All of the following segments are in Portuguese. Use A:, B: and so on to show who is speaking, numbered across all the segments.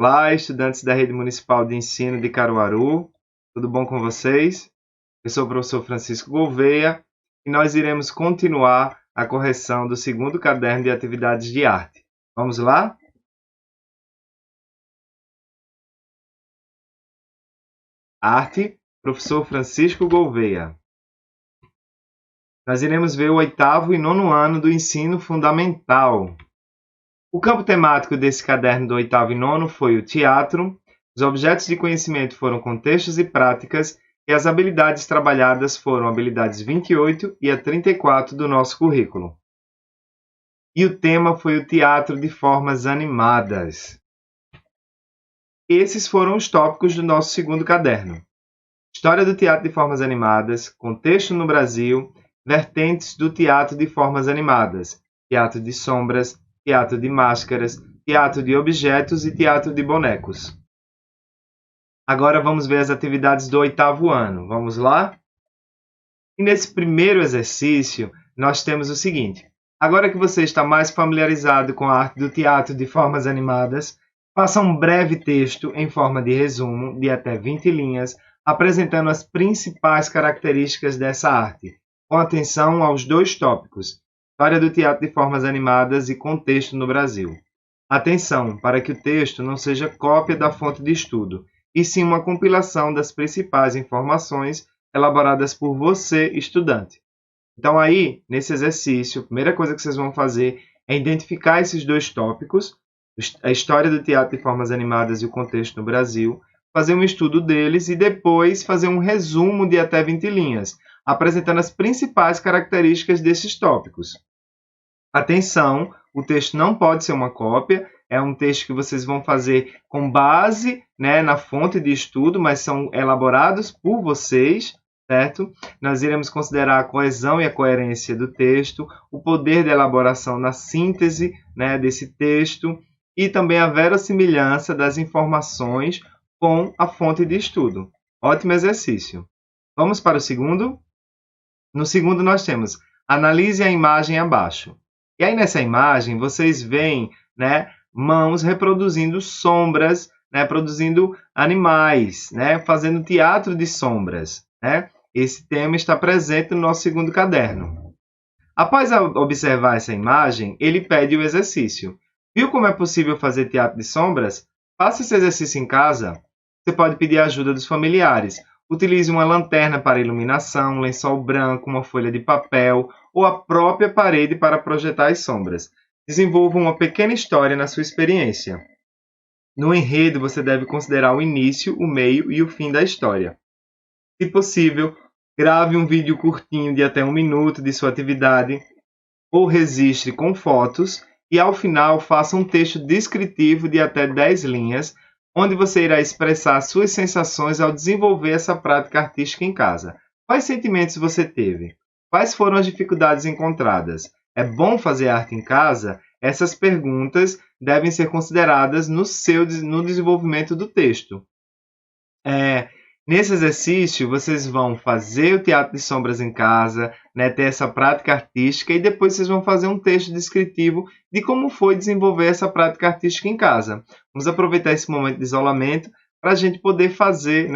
A: Olá, estudantes da Rede Municipal de Ensino de Caruaru, tudo bom com vocês? Eu sou o professor Francisco Gouveia e nós iremos continuar a correção do segundo caderno de atividades de arte. Vamos lá? Arte, professor Francisco Gouveia. Nós iremos ver o 8º e 9º ano do ensino fundamental. O campo temático desse caderno do 8º e 9º foi o teatro, os objetos de conhecimento foram contextos e práticas, e as habilidades trabalhadas foram habilidades 28 e a 34 do nosso currículo. E o tema foi o teatro de formas animadas. Esses foram os tópicos do nosso segundo caderno. História do teatro de formas animadas, contexto no Brasil, vertentes do teatro de formas animadas, teatro de sombras, teatro de máscaras, teatro de objetos e teatro de bonecos. Agora vamos ver as atividades do 8º ano. Vamos lá? E nesse primeiro exercício, nós temos o seguinte. Agora que você está mais familiarizado com a arte do teatro de formas animadas, faça um breve texto em forma de resumo de até 20 linhas, apresentando as principais características dessa arte, com atenção aos dois tópicos, história do teatro de formas animadas e contexto no Brasil. Atenção, para que o texto não seja cópia da fonte de estudo, e sim uma compilação das principais informações elaboradas por você, estudante. Então aí, nesse exercício, a primeira coisa que vocês vão fazer é identificar esses dois tópicos, a história do teatro de formas animadas e o contexto no Brasil, fazer um estudo deles e depois fazer um resumo de até 20 linhas, apresentando as principais características desses tópicos. Atenção, o texto não pode ser uma cópia, é um texto que vocês vão fazer com base, na fonte de estudo, mas são elaborados por vocês, certo? Nós iremos considerar a coesão e a coerência do texto, o poder de elaboração na síntese, desse texto e também a verossimilhança das informações com a fonte de estudo. Ótimo exercício. Vamos para o segundo? No segundo nós temos analise a imagem abaixo. E aí nessa imagem vocês veem, mãos reproduzindo sombras, produzindo animais, fazendo teatro de sombras. Esse tema está presente no nosso segundo caderno. Após observar essa imagem, ele pede o exercício. Viu como é possível fazer teatro de sombras? Faça esse exercício em casa. Você pode pedir a ajuda dos familiares. Utilize uma lanterna para iluminação, um lençol branco, uma folha de papel ou a própria parede para projetar as sombras. Desenvolva uma pequena história na sua experiência. No enredo, você deve considerar o início, o meio e o fim da história. Se possível, grave um vídeo curtinho de até 1 minuto de sua atividade ou registre com fotos e, ao final, faça um texto descritivo de até 10 linhas, onde você irá expressar suas sensações ao desenvolver essa prática artística em casa. Quais sentimentos você teve? Quais foram as dificuldades encontradas? É bom fazer arte em casa? Essas perguntas devem ser consideradas no desenvolvimento do texto. Nesse exercício, vocês vão fazer o teatro de sombras em casa, ter essa prática artística e depois vocês vão fazer um texto descritivo de como foi desenvolver essa prática artística em casa. Vamos aproveitar esse momento de isolamento para a gente poder fazer,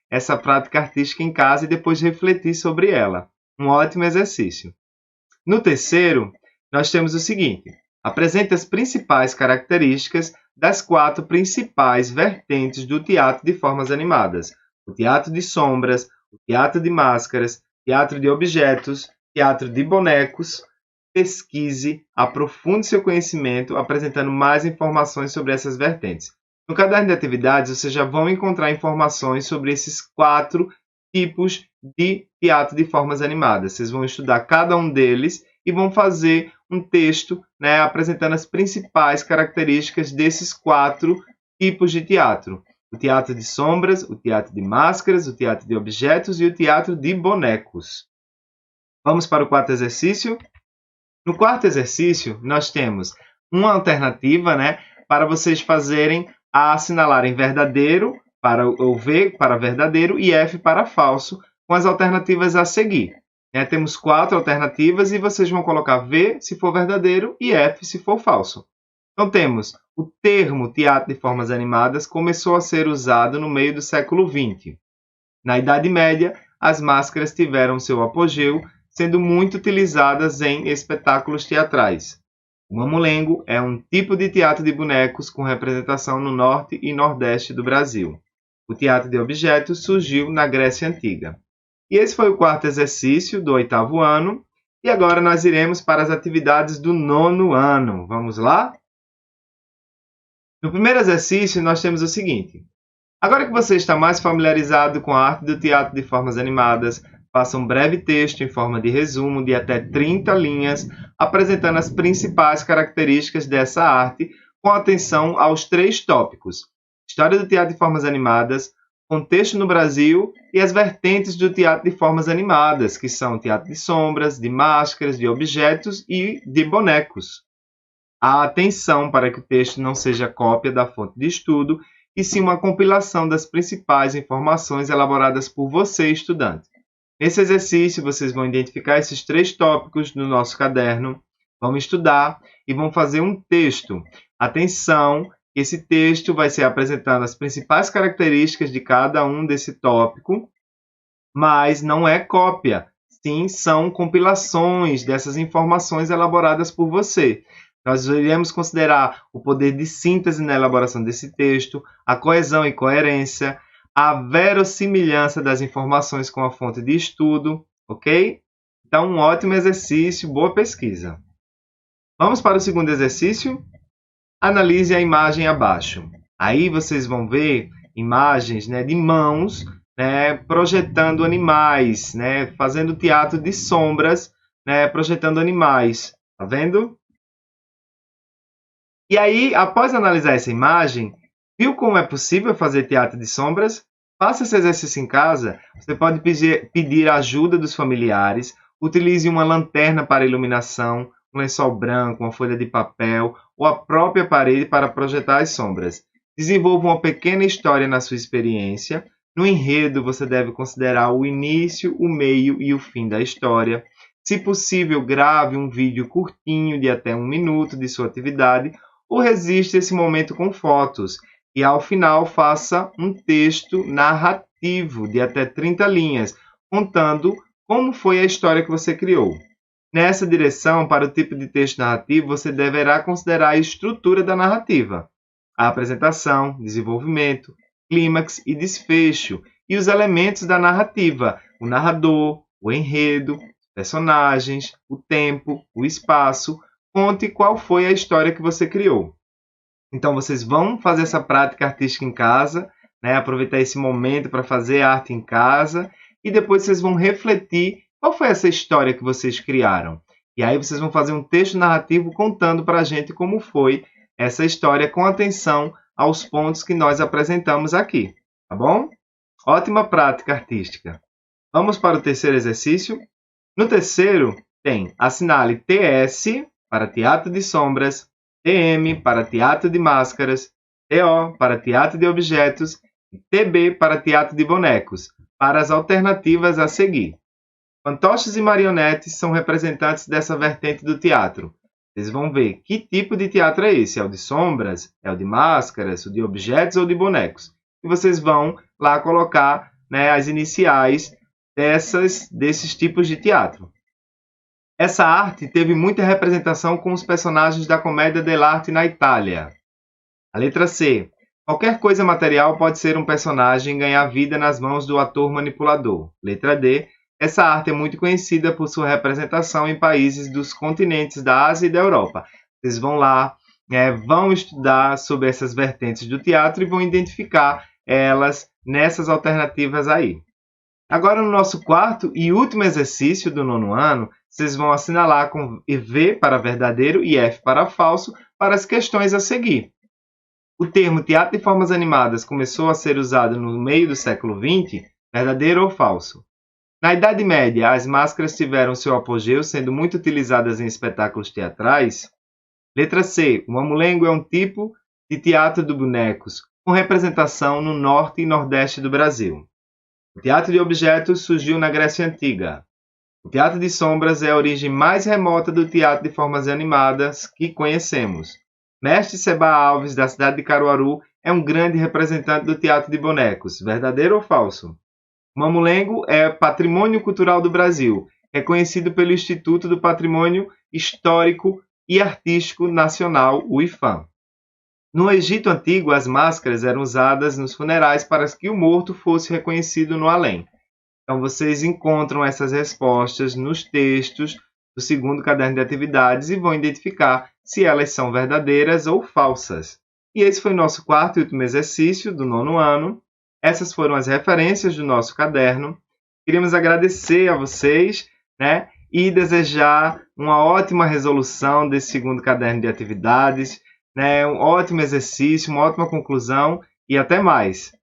A: essa prática artística em casa e depois refletir sobre ela. Um ótimo exercício. No terceiro, nós temos o seguinte. Apresente as principais características das 4 principais vertentes do teatro de formas animadas. O teatro de sombras, o teatro de máscaras, teatro de objetos, teatro de bonecos. Pesquise, aprofunde seu conhecimento, apresentando mais informações sobre essas vertentes. No caderno de atividades, vocês já vão encontrar informações sobre esses 4 tipos de teatro de formas animadas. Vocês vão estudar cada um deles e vão fazer um texto, apresentando as principais características desses 4 tipos de teatro. O teatro de sombras, o teatro de máscaras, o teatro de objetos e o teatro de bonecos. Vamos para o 4º exercício? No 4º exercício, nós temos uma alternativa, para vocês fazerem assinalarem verdadeiro para o V para verdadeiro e F para falso, com as alternativas a seguir. Temos 4 alternativas e vocês vão colocar V se for verdadeiro e F se for falso. Então temos o termo teatro de formas animadas começou a ser usado no meio do século XX. Na Idade Média, as máscaras tiveram seu apogeu, sendo muito utilizadas em espetáculos teatrais. O mamulengo é um tipo de teatro de bonecos com representação no norte e nordeste do Brasil. O teatro de objetos surgiu na Grécia Antiga. E esse foi o quarto exercício do 8º ano. E agora nós iremos para as atividades do 9º ano. Vamos lá? No primeiro exercício, nós temos o seguinte. Agora que você está mais familiarizado com a arte do teatro de formas animadas, faça um breve texto em forma de resumo de até 30 linhas, apresentando as principais características dessa arte, com atenção aos 3 tópicos: história do teatro de formas animadas, contexto no Brasil e as vertentes do teatro de formas animadas, que são teatro de sombras, de máscaras, de objetos e de bonecos. A atenção para que o texto não seja cópia da fonte de estudo, e sim uma compilação das principais informações elaboradas por você, estudante. Nesse exercício, vocês vão identificar esses 3 tópicos no nosso caderno, vão estudar e vão fazer um texto. Atenção, esse texto vai ser apresentando as principais características de cada um desse tópico, mas não é cópia, sim, são compilações dessas informações elaboradas por você. Nós iremos considerar o poder de síntese na elaboração desse texto, a coesão e coerência, a verossimilhança das informações com a fonte de estudo, ok? Então, um ótimo exercício, boa pesquisa. Vamos para o segundo exercício? Analise a imagem abaixo. Aí vocês vão ver imagens, de mãos, projetando animais, fazendo teatro de sombras, projetando animais. Tá vendo? E aí, após analisar essa imagem, viu como é possível fazer teatro de sombras? Faça esse exercício em casa. Você pode pedir a ajuda dos familiares, utilize uma lanterna para iluminação, um lençol branco, uma folha de papel ou a própria parede para projetar as sombras. Desenvolva uma pequena história na sua experiência. No enredo, você deve considerar o início, o meio e o fim da história. Se possível, grave um vídeo curtinho de até 1 minuto de sua atividade ou registre esse momento com fotos. E ao final, faça um texto narrativo de até 30 linhas, contando como foi a história que você criou. Nessa direção, para o tipo de texto narrativo, você deverá considerar a estrutura da narrativa, a apresentação, desenvolvimento, clímax e desfecho, e os elementos da narrativa, o narrador, o enredo, personagens, o tempo, o espaço. Conte qual foi a história que você criou. Então, vocês vão fazer essa prática artística em casa, aproveitar esse momento para fazer arte em casa, e depois vocês vão refletir qual foi essa história que vocês criaram. E aí vocês vão fazer um texto narrativo contando para a gente como foi essa história, com atenção aos pontos que nós apresentamos aqui, tá bom? Ótima prática artística. Vamos para o terceiro exercício. No terceiro, tem assinale TS para teatro de sombras, TM para teatro de máscaras, TO para teatro de objetos e TB para teatro de bonecos, para as alternativas a seguir. Fantoches e marionetes são representantes dessa vertente do teatro. Vocês vão ver que tipo de teatro é esse. É o de sombras? É o de máscaras? O de objetos ou de bonecos? E vocês vão lá colocar as iniciais desses tipos de teatro. Essa arte teve muita representação com os personagens da Commedia dell'arte na Itália. A letra C. Qualquer coisa material pode ser um personagem e ganhar vida nas mãos do ator manipulador. Letra D. Essa arte é muito conhecida por sua representação em países dos continentes da Ásia e da Europa. Vocês vão lá, vão estudar sobre essas vertentes do teatro e vão identificar elas nessas alternativas aí. Agora, no nosso quarto e último exercício do 9º ano, vocês vão assinalar com V para verdadeiro e F para falso para as questões a seguir. O termo teatro de formas animadas começou a ser usado no meio do século XX, verdadeiro ou falso? Na Idade Média, as máscaras tiveram seu apogeu, sendo muito utilizadas em espetáculos teatrais. Letra C. O mamulengo é um tipo de teatro de bonecos, com representação no norte e nordeste do Brasil. O teatro de objetos surgiu na Grécia Antiga. O teatro de sombras é a origem mais remota do teatro de formas animadas que conhecemos. Mestre Seba Alves, da cidade de Caruaru, é um grande representante do teatro de bonecos. Verdadeiro ou falso? Mamulengo é patrimônio cultural do Brasil, reconhecido pelo Instituto do Patrimônio Histórico e Artístico Nacional, o IFAM. No Egito Antigo, as máscaras eram usadas nos funerais para que o morto fosse reconhecido no além. Então, vocês encontram essas respostas nos textos do segundo caderno de atividades e vão identificar se elas são verdadeiras ou falsas. E esse foi o nosso quarto e último exercício do 9º ano. Essas foram as referências do nosso caderno. Queríamos agradecer a vocês, né, e desejar uma ótima resolução desse segundo caderno de atividades, né, um ótimo exercício, uma ótima conclusão e até mais.